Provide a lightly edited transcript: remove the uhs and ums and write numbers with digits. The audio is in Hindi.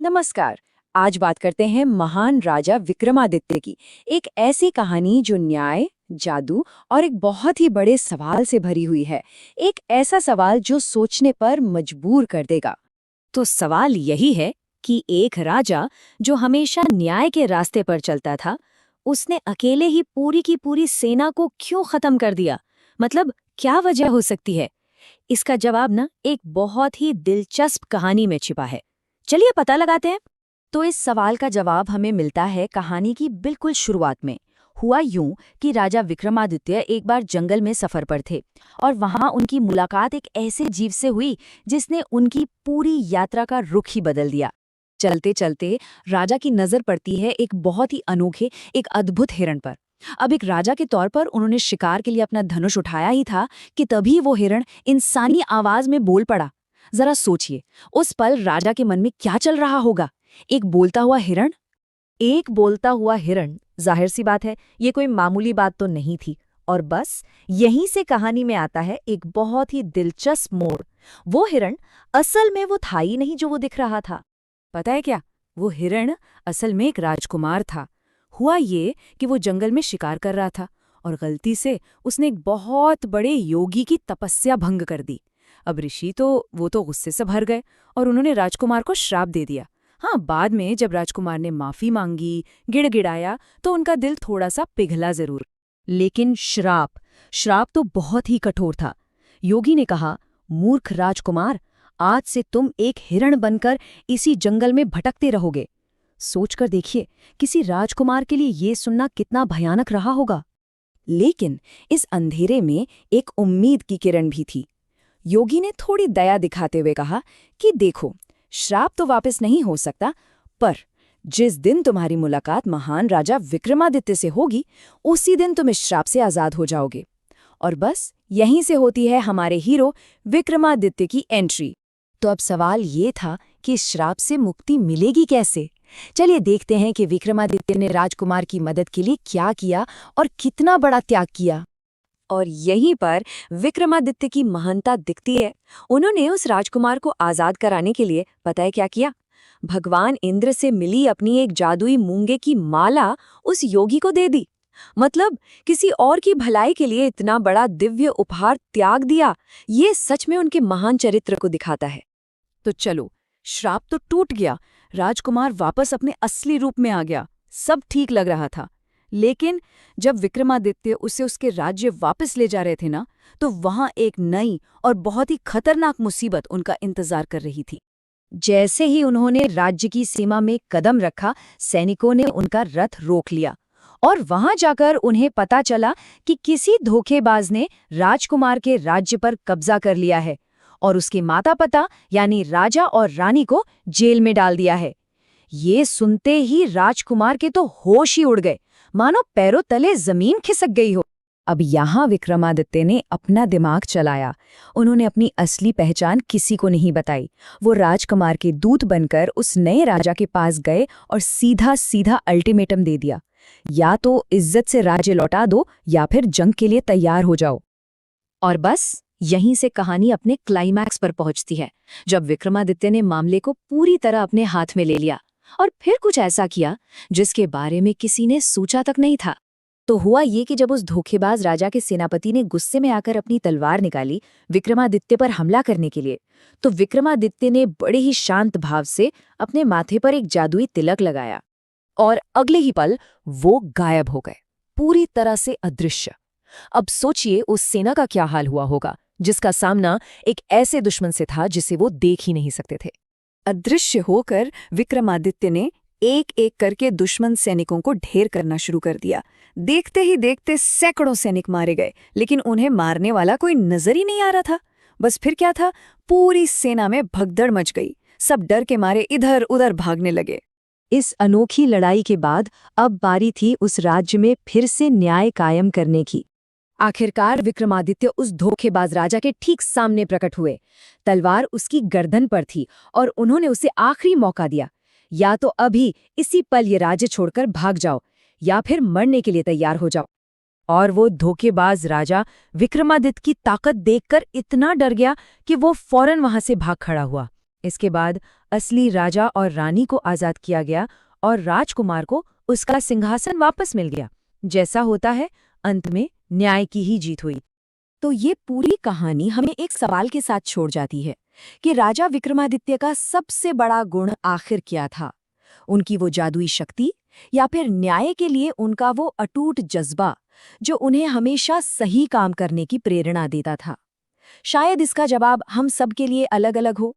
नमस्कार। आज बात करते हैं महान राजा विक्रमादित्य की। एक ऐसी कहानी जो न्याय, जादू और एक बहुत ही बड़े सवाल से भरी हुई है। एक ऐसा सवाल जो सोचने पर मजबूर कर देगा। तो सवाल यही है कि एक राजा जो हमेशा न्याय के रास्ते पर चलता था, उसने अकेले ही पूरी की पूरी सेना को क्यों खत्म कर दिया? मतलब क्या वजह हो सकती है? इसका जवाब ना एक बहुत ही दिलचस्प कहानी में छिपा है। चलिए पता लगाते हैं। तो इस सवाल का जवाब हमें मिलता है कहानी की बिल्कुल शुरुआत में। हुआ यूं कि राजा विक्रमादित्य एक बार जंगल में सफर पर थे और वहां उनकी मुलाकात एक ऐसे जीव से हुई जिसने उनकी पूरी यात्रा का रुख ही बदल दिया। चलते चलते राजा की नजर पड़ती है एक बहुत ही अनोखे, एक अद्भुत हिरण पर। अब एक राजा के तौर पर उन्होंने शिकार के लिए अपना धनुष उठाया ही था कि तभी वो हिरण इंसानी आवाज में बोल पड़ा। जरा सोचिए, उस पल राजा के मन में क्या चल रहा होगा। एक बोलता हुआ हिरण। एक बोलता हुआ हिरण, जाहिर सी बात है ये कोई मामूली बात तो नहीं थी। और बस यहीं से कहानी में आता है एक बहुत ही दिलचस्प मोड़। वो हिरण असल में वो था ही नहीं जो वो दिख रहा था। पता है क्या? वो हिरण असल में एक राजकुमार था। हुआ ये कि वो जंगल में शिकार कर रहा था और गलती से उसने एक बहुत बड़े योगी की तपस्या भंग कर दी। अब ऋषि तो गुस्से से भर गए और उन्होंने राजकुमार को श्राप दे दिया। हाँ, बाद में जब राजकुमार ने माफी मांगी, गिड़गिड़ाया, तो उनका दिल थोड़ा सा पिघला जरूर। लेकिन श्राप तो बहुत ही कठोर था। योगी ने कहा, मूर्ख राजकुमार, आज से तुम एक हिरण बनकर इसी जंगल में भटकते रहोगे। सोचकर देखिए, किसी राजकुमार के लिए ये सुनना कितना भयानक रहा होगा। लेकिन इस अंधेरे में एक उम्मीद की किरण भी थी। योगी ने थोड़ी दया दिखाते हुए कहा कि देखो, श्राप तो वापस नहीं हो सकता, पर जिस दिन तुम्हारी मुलाकात महान राजा विक्रमादित्य से होगी, उसी दिन तुम इस श्राप से आजाद हो जाओगे। और बस यहीं से होती है हमारे हीरो विक्रमादित्य की एंट्री। तो अब सवाल ये था कि इस श्राप से मुक्ति मिलेगी कैसे। चलिए देखते हैं कि विक्रमादित्य ने राजकुमार की मदद के लिए क्या किया और कितना बड़ा त्याग किया। और यहीं पर विक्रमादित्य की महानता दिखती है। उन्होंने उस राजकुमार को आजाद कराने के लिए पता है क्या किया? भगवान इंद्र से मिली अपनी एक जादुई मूंगे की माला उस योगी को दे दी। मतलब किसी और की भलाई के लिए इतना बड़ा दिव्य उपहार त्याग दिया। ये सच में उनके महान चरित्र को दिखाता है। तो चलो, श्राप तो टूट गया, राजकुमार वापस अपने असली रूप में आ गया, सब ठीक लग रहा था। लेकिन जब विक्रमादित्य उसे उसके राज्य वापस ले जा रहे थे ना, तो वहां एक नई और बहुत ही खतरनाक मुसीबत उनका इंतजार कर रही थी। जैसे ही उन्होंने राज्य की सीमा में कदम रखा, सैनिकों ने उनका रथ रोक लिया और वहां जाकर उन्हें पता चला कि किसी धोखेबाज ने राजकुमार के राज्य पर कब्जा कर लिया है और उसके माता पिता यानी राजा और रानी को जेल में डाल दिया है। ये सुनते ही राजकुमार के तो होश ही उड़ गए, मानो पैरों तले जमीन खिसक गई हो। अब यहाँ विक्रमादित्य ने अपना दिमाग चलाया। उन्होंने अपनी असली पहचान किसी को नहीं बताई। वो राजकुमार के दूत बनकर उस नए राजा के पास गए और सीधा सीधा अल्टीमेटम दे दिया, या तो इज्जत से राज्य लौटा दो या फिर जंग के लिए तैयार हो जाओ। और बस यहीं से कहानी अपने क्लाइमैक्स पर पहुंचती है, जब विक्रमादित्य ने मामले को पूरी तरह अपने हाथ में ले लिया और फिर कुछ ऐसा किया जिसके बारे में किसी ने सोचा तक नहीं था। तो हुआ ये कि जब उस धोखेबाज राजा के सेनापति ने गुस्से में आकर अपनी तलवार निकाली विक्रमादित्य पर हमला करने के लिए, तो विक्रमादित्य ने बड़े ही शांत भाव से अपने माथे पर एक जादुई तिलक लगाया और अगले ही पल वो गायब हो गए, पूरी तरह से अदृश्य। अब सोचिए उस सेना का क्या हाल हुआ होगा, जिसका सामना एक ऐसे दुश्मन से था जिसे वो देख ही नहीं सकते थे। अदृश्य होकर विक्रमादित्य ने एक एक करके दुश्मन सैनिकों को ढेर करना शुरू कर दिया। देखते ही देखते सैकड़ों सैनिक मारे गए, लेकिन उन्हें मारने वाला कोई नजर ही नहीं आ रहा था। बस फिर क्या था, पूरी सेना में भगदड़ मच गई। सब डर के मारे इधर उधर भागने लगे। इस अनोखी लड़ाई के बाद अब बारी थी उस राज्य में फिर से न्याय कायम करने की। आखिरकार विक्रमादित्य उस धोखेबाज राजा के ठीक सामने प्रकट हुए। तलवार उसकी गर्दन पर थी और उन्होंने उसे आखिरी मौका दिया, या तो अभी इसी पल ये राज्य छोड़कर भाग जाओ या फिर मरने के लिए तैयार हो जाओ। और वो धोखेबाज राजा विक्रमादित्य की ताकत देखकर इतना डर गया कि वो फौरन वहां से भाग खड़ा हुआ। इसके बाद असली राजा और रानी को आजाद किया गया और राजकुमार को उसका सिंहासन वापस मिल गया। जैसा होता है, अंत में न्याय की ही जीत हुई। तो ये पूरी कहानी हमें एक सवाल के साथ छोड़ जाती है कि राजा विक्रमादित्य का सबसे बड़ा गुण आखिर क्या था? उनकी वो जादुई शक्ति या फिर न्याय के लिए उनका वो अटूट जज्बा जो उन्हें हमेशा सही काम करने की प्रेरणा देता था? शायद इसका जवाब हम सब के लिए अलग-अलग हो,